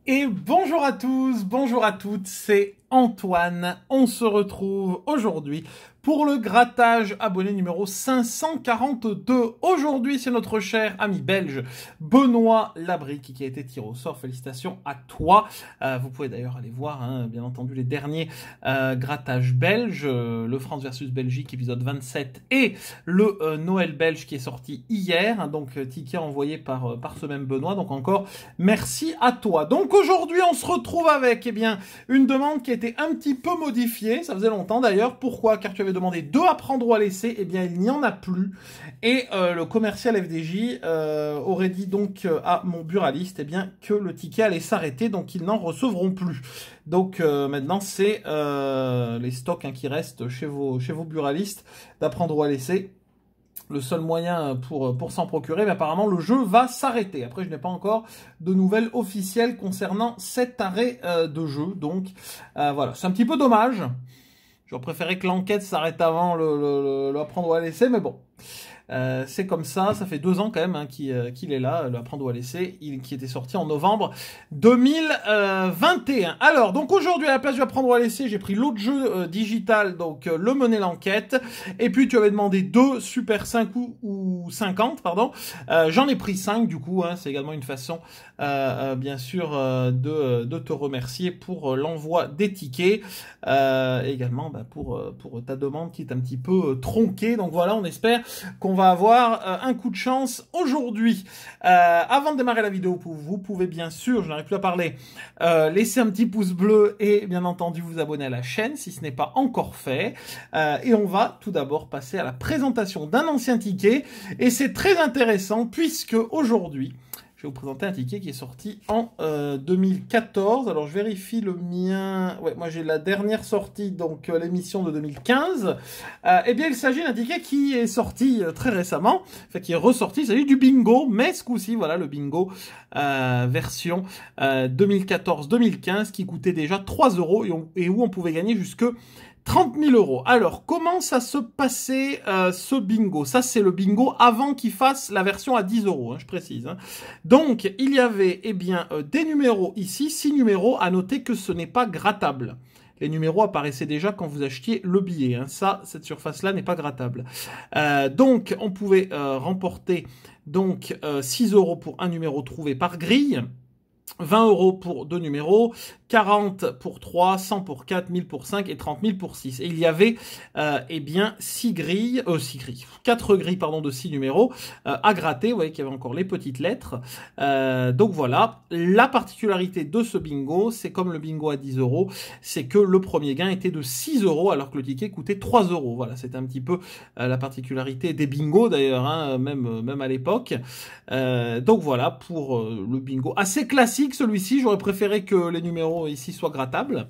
Et bonjour à tous, bonjour à toutes, c'est Antoine. On se retrouve aujourd'hui pour le grattage abonné numéro 542. Aujourd'hui, c'est notre cher ami belge Benoît Labrique qui a été tiré au sort. Félicitations à toi. Vous pouvez d'ailleurs aller voir, bien entendu, les derniers grattages belges, le France versus Belgique, épisode 27, et le Noël belge qui est sorti hier. Donc, ticket envoyé par ce même Benoît. Donc, encore merci à toi. Donc, aujourd'hui, on se retrouve avec une demande qui a été un petit peu modifiée. Ça faisait longtemps d'ailleurs. Pourquoi? Car tu avais demandé 2 à prendre ou à laisser. Il n'y en a plus. Et le commercial FDJ aurait dit donc à mon buraliste que le ticket allait s'arrêter. Donc, ils n'en recevront plus. Donc, maintenant, c'est les stocks qui restent chez vos buralistes d'apprendre ou à laisser. Le seul moyen pour s'en procurer, mais apparemment le jeu va s'arrêter. Après, je n'ai pas encore de nouvelles officielles concernant cet arrêt de jeu. Donc voilà, c'est un petit peu dommage. J'aurais préféré que l'enquête s'arrête avant le apprendre ou à laisser, mais bon. C'est comme ça, ça fait 2 ans quand même qu'il est là, le Apprendre ou à laisser, qui était sorti en novembre 2021. Alors, donc aujourd'hui, à la place du Apprendre ou à laisser, j'ai pris l'autre jeu digital, donc le Mener l'enquête, et puis tu avais demandé 2 Super 5 ou 50, pardon. J'en ai pris 5 du coup, c'est également une façon, bien sûr, de te remercier pour l'envoi des tickets, également pour ta demande qui est un petit peu tronquée. Donc voilà, on espère qu'on va avoir un coup de chance aujourd'hui. Avant de démarrer la vidéo, vous pouvez bien sûr, je n'arrive plus à parler, laisser un petit pouce bleu et bien entendu vous abonner à la chaîne si ce n'est pas encore fait. Et on va tout d'abord passer à la présentation d'un ancien ticket. Et c'est très intéressant puisque aujourd'hui, je vais vous présenter un ticket qui est sorti en 2014. Alors, je vérifie le mien. Ouais, moi, j'ai la dernière sortie, donc l'émission de 2015. Il s'agit d'un ticket qui est sorti très récemment, enfin, qui est ressorti. Il s'agit du bingo, mais ce coup-ci, voilà, le bingo version 2014-2015 qui coûtait déjà 3 € et où on pouvait gagner jusque 30 000 €. Alors, comment ça se passait ce bingo? Ça, c'est le bingo avant qu'il fasse la version à 10 €, je précise. Donc, il y avait des numéros ici, 6 numéros, à noter que ce n'est pas grattable. Les numéros apparaissaient déjà quand vous achetiez le billet. Ça, cette surface-là n'est pas grattable. Donc, on pouvait remporter 6 € pour un numéro trouvé par grille. 20 € pour 2 numéros, 40 pour 3, 100 pour 4, 1000 pour 5 et 30 000 pour 6. Et il y avait 4 grilles de 6 numéros à gratter. Vous voyez qu'il y avait encore les petites lettres. Donc voilà, la particularité de ce bingo, c'est comme le bingo à 10 €, c'est que le premier gain était de 6 € alors que le ticket coûtait 3 €. Voilà, c'était un petit peu la particularité des bingos d'ailleurs, même à l'époque. Donc voilà pour le bingo assez classique. Celui-ci, j'aurais préféré que les numéros ici soient grattables.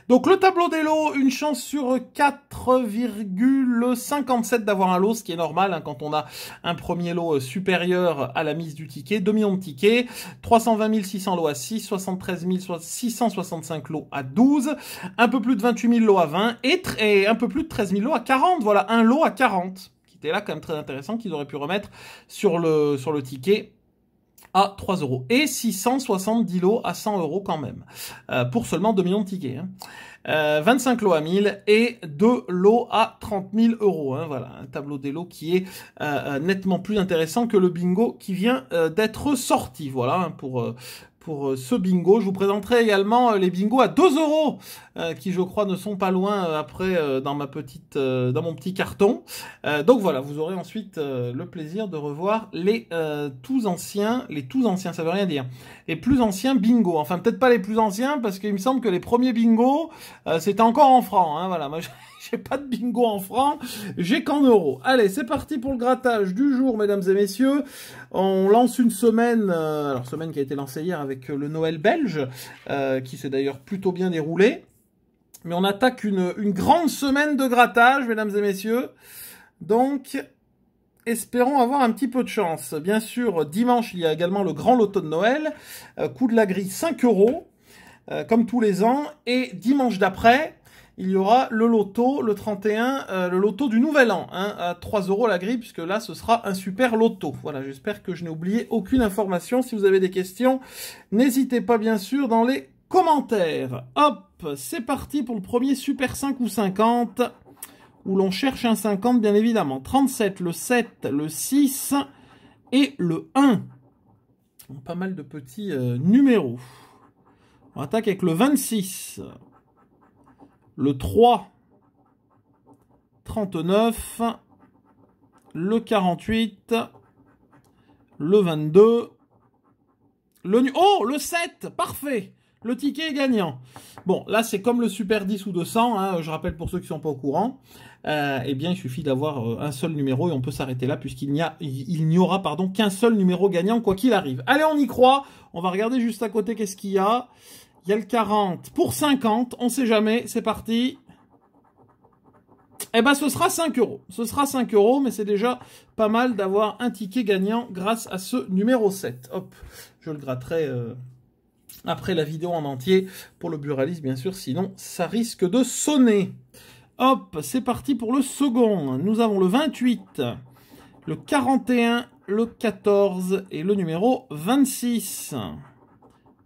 Donc le tableau des lots, une chance sur 4,57 d'avoir un lot, ce qui est normal quand on a un premier lot supérieur à la mise du ticket. 2 millions de tickets, 320 600 lots à 6, 73 665 lots à 12, un peu plus de 28 000 lots à 20 et un peu plus de 13 000 lots à 40. Voilà, un lot à 40. Qui était là quand même très intéressant, qu'ils auraient pu remettre sur le ticket à 3 € et 670 lots à 100 € quand même, pour seulement 2 millions de tickets. 25 lots à 1000 et 2 lots à 30 000 €. Voilà, un tableau des lots qui est nettement plus intéressant que le bingo qui vient d'être sorti. Voilà, pour ce bingo. Je vous présenterai également les bingos à 2 €, qui je crois ne sont pas loin après dans mon petit carton. Donc voilà, vous aurez ensuite le plaisir de revoir les tous anciens, ça veut rien dire, les plus anciens bingos. Enfin, peut-être pas les plus anciens, parce qu'il me semble que les premiers bingos, c'était encore en francs. Voilà, moi j'ai pas de bingo en francs, j'ai qu'en euros. Allez, c'est parti pour le grattage du jour, mesdames et messieurs. On lance une semaine, alors semaine qui a été lancée hier avec le Noël belge, qui s'est d'ailleurs plutôt bien déroulé. Mais on attaque une grande semaine de grattage, mesdames et messieurs. Donc, espérons avoir un petit peu de chance. Bien sûr, dimanche, il y a également le grand loto de Noël. Coût de la grille, 5 €. Comme tous les ans. Et dimanche d'après, il y aura le loto, le 31, le loto du Nouvel An, hein, à 3 € la grille, puisque là, ce sera un super loto. Voilà, j'espère que je n'ai oublié aucune information. Si vous avez des questions, n'hésitez pas, bien sûr, dans les commentaires. Hop, c'est parti pour le premier super 5 ou 50, où l'on cherche un 50, bien évidemment. 37, le 7, le 6 et le 1. Pas mal de petits numéros. On attaque avec le 26, le 3, 39, le 48, le 22, le 7, parfait. Le ticket est gagnant. Bon, là, c'est comme le Super 10 ou 200, hein, je rappelle pour ceux qui ne sont pas au courant. Eh bien, il suffit d'avoir un seul numéro et on peut s'arrêter là puisqu'il n'y aura qu'un seul numéro gagnant, quoi qu'il arrive. Allez, on y croit. On va regarder juste à côté qu'est-ce qu'il y a. Il y a le 40 pour 50, on ne sait jamais. C'est parti. Eh ben, ce sera 5 €. Ce sera 5 €, mais c'est déjà pas mal d'avoir un ticket gagnant grâce à ce numéro 7. Hop, je le gratterai après la vidéo en entier pour le buraliste, bien sûr, sinon ça risque de sonner. Hop, c'est parti pour le second. Nous avons le 28, le 41, le 14 et le numéro 26.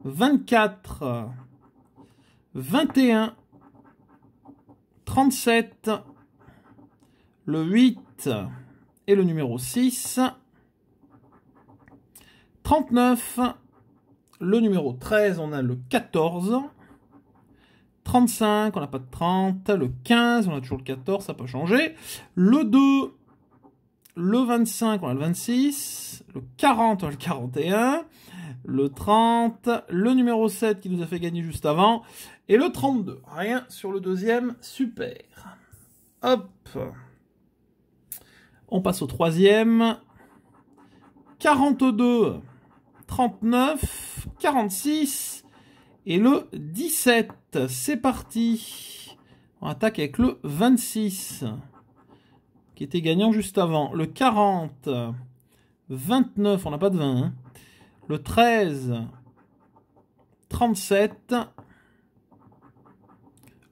24, 21, 37, le 8 et le numéro 6, 39, le numéro 13, on a le 14, 35, on n'a pas de 30, le 15, on a toujours le 14, ça n'a pas changé, le 2, le 25, on a le 26, le 40, on a le 41, le 30, le numéro 7 qui nous a fait gagner juste avant, et le 32. Rien sur le deuxième, super. Hop. On passe au troisième. 42, 39, 46 et le 17. C'est parti. On attaque avec le 26 qui était gagnant juste avant. Le 40, 29, on n'a pas de 20. Hein. Le 13, 37,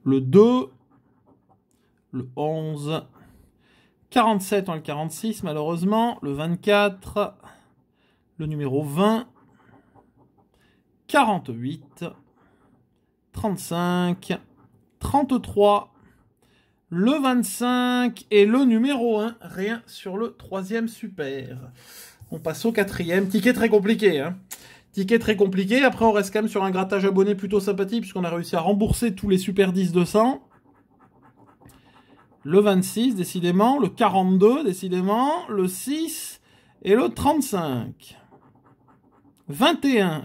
le 2, le 11, 47, on a le 46 malheureusement, le 24, le numéro 20, 48, 35, 33, le 25 et le numéro 1, rien sur le troisième super. On passe au quatrième, ticket très compliqué, hein. Ticket très compliqué, après on reste quand même sur un grattage abonné plutôt sympathique puisqu'on a réussi à rembourser tous les Super 10 200. Le 26, décidément, le 42, décidément, le 6 et le 35. 21,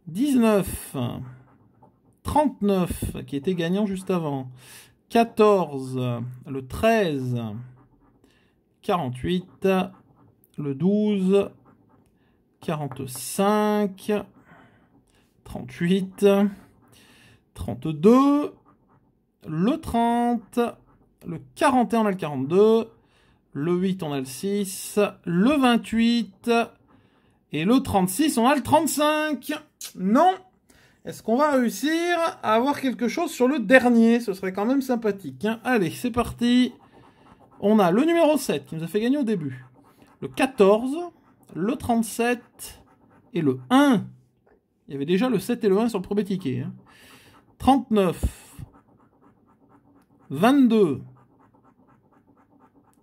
19, 39, qui était gagnant juste avant. 14, le 13, 48, le 12, 45, 38, 32, le 30, le 41, on a le 42, le 8, on a le 6, le 28, et le 36, on a le 35. Non. Est-ce qu'on va réussir à avoir quelque chose sur le dernier? Ce serait quand même sympathique. Hein. Allez, c'est parti. On a le numéro 7 qui nous a fait gagner au début. Le 14, le 37 et le 1. Il y avait déjà le 7 et le 1 sur le premier ticket. Hein. 39, 22,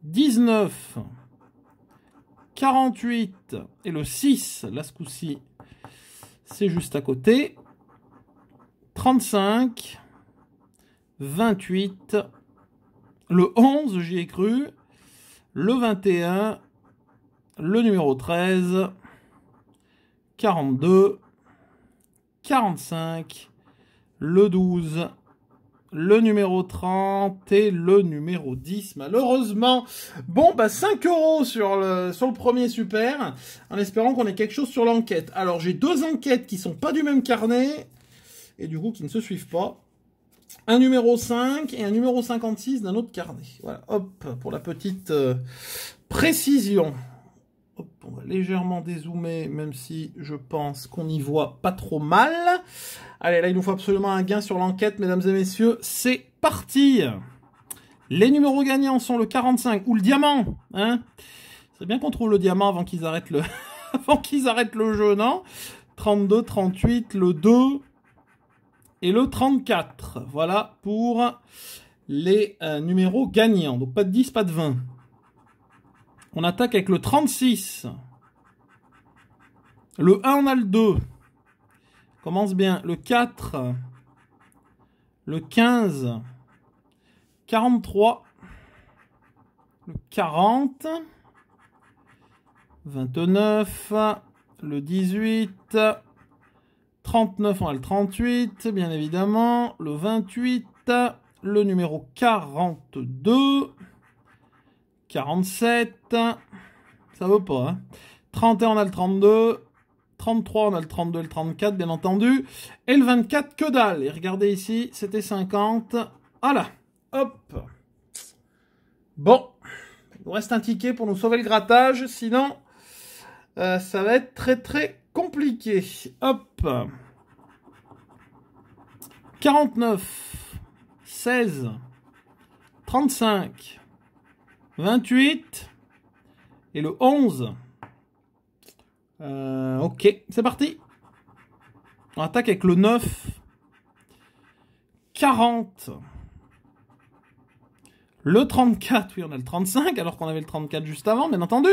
19, 48 et le 6. Là, ce coup-ci, c'est juste à côté. 35, 28, le 11, j'y ai cru, le 21, le numéro 13, 42, 45, le 12, le numéro 30 et le numéro 10, malheureusement. Bon, bah 5 € sur le premier super, en espérant qu'on ait quelque chose sur l'enquête. Alors, j'ai deux enquêtes qui sont pas du même carnet, et du coup qui ne se suivent pas. Un numéro 5 et un numéro 56 d'un autre carnet. Voilà, hop, pour la petite précision. Hop, on va légèrement dézoomer, même si je pense qu'on y voit pas trop mal. Allez, là, il nous faut absolument un gain sur l'enquête, mesdames et messieurs. C'est parti. Les numéros gagnants sont le 45 ou le diamant. Hein, c'est bien qu'on trouve le diamant avant qu'ils arrêtent le... avant qu'ils arrêtent le jeu, non? 32, 38, le 2 et le 34. Voilà pour les numéros gagnants. Donc pas de 10, pas de 20. On attaque avec le 36. Le 1, on a le 2. Commence bien. Le 4. Le 15. 43. Le 40. 29. Le 18. 39, on a le 38, bien évidemment. Le 28. Le numéro 42. 47. Ça veut pas, hein. 31, on a le 32. 33, on a le 32 et le 34, bien entendu. Et le 24, que dalle. Et regardez ici, c'était 50. Voilà. Hop. Bon. Il nous reste un ticket pour nous sauver le grattage. Sinon, ça va être très très compliqué. Hop. 49. 16. 35. 28. Et le 11. Ok, c'est parti. On attaque avec le 9. 40. Le 34, oui, on a le 35, alors qu'on avait le 34 juste avant, bien entendu.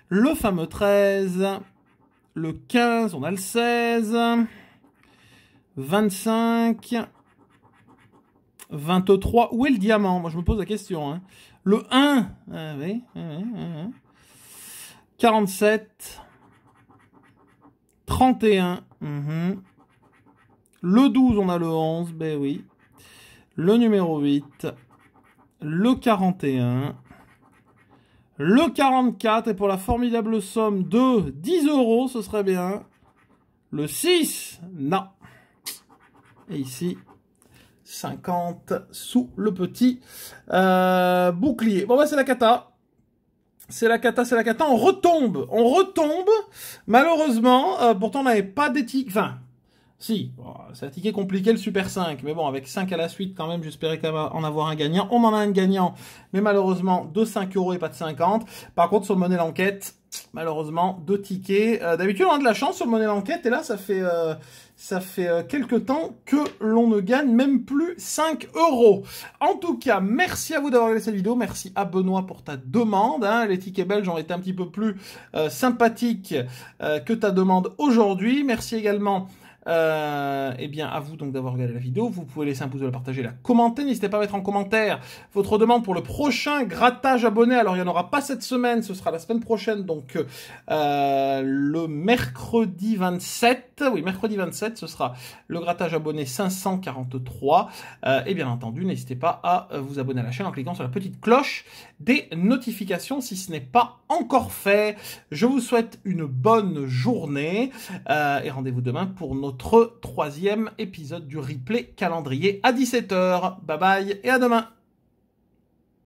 Le fameux 13. Le 15, on a le 16. 25. 23. Où est le diamant? Moi, je me pose la question. Hein. Le 1. Ah, oui. 47. 31. Le 12, on a le 11. Ben oui. Le numéro 8. Le 41. Le 44. Et pour la formidable somme de 10 €, ce serait bien. Le 6. Non. Et ici, 50 sous le petit bouclier. Bon, bah, c'est la cata. C'est la cata, c'est la cata. On retombe. Malheureusement, pourtant, on n'avait pas d'étiquette. Enfin, si, bon, c'est un ticket compliqué, le Super 5. Mais bon, avec 5 à la suite, quand même, j'espérais quand même en avoir un gagnant. On en a un gagnant, mais malheureusement, de 5 € et pas de 50. Par contre, sur le Monnaie l'enquête, malheureusement, 2 tickets. D'habitude, on a de la chance sur le Monnaie l'enquête. Et là, ça fait quelques temps que l'on ne gagne même plus 5 €. En tout cas, merci à vous d'avoir regardé cette vidéo. Merci à Benoît pour ta demande. Hein. Les tickets belges ont été un petit peu plus sympathiques que ta demande aujourd'hui. Merci également eh bien, à vous donc d'avoir regardé la vidéo. Vous pouvez laisser un pouce bleu, la partager, la commenter. N'hésitez pas à mettre en commentaire votre demande pour le prochain grattage abonné. Alors, il n'y en aura pas cette semaine, ce sera la semaine prochaine, donc le mercredi 27. Oui, mercredi 27, ce sera le grattage abonné 543. Et bien entendu, n'hésitez pas à vous abonner à la chaîne en cliquant sur la petite cloche des notifications si ce n'est pas encore fait. Je vous souhaite une bonne journée et rendez-vous demain pour notre 3e épisode du replay calendrier à 17 h. Bye bye et à demain.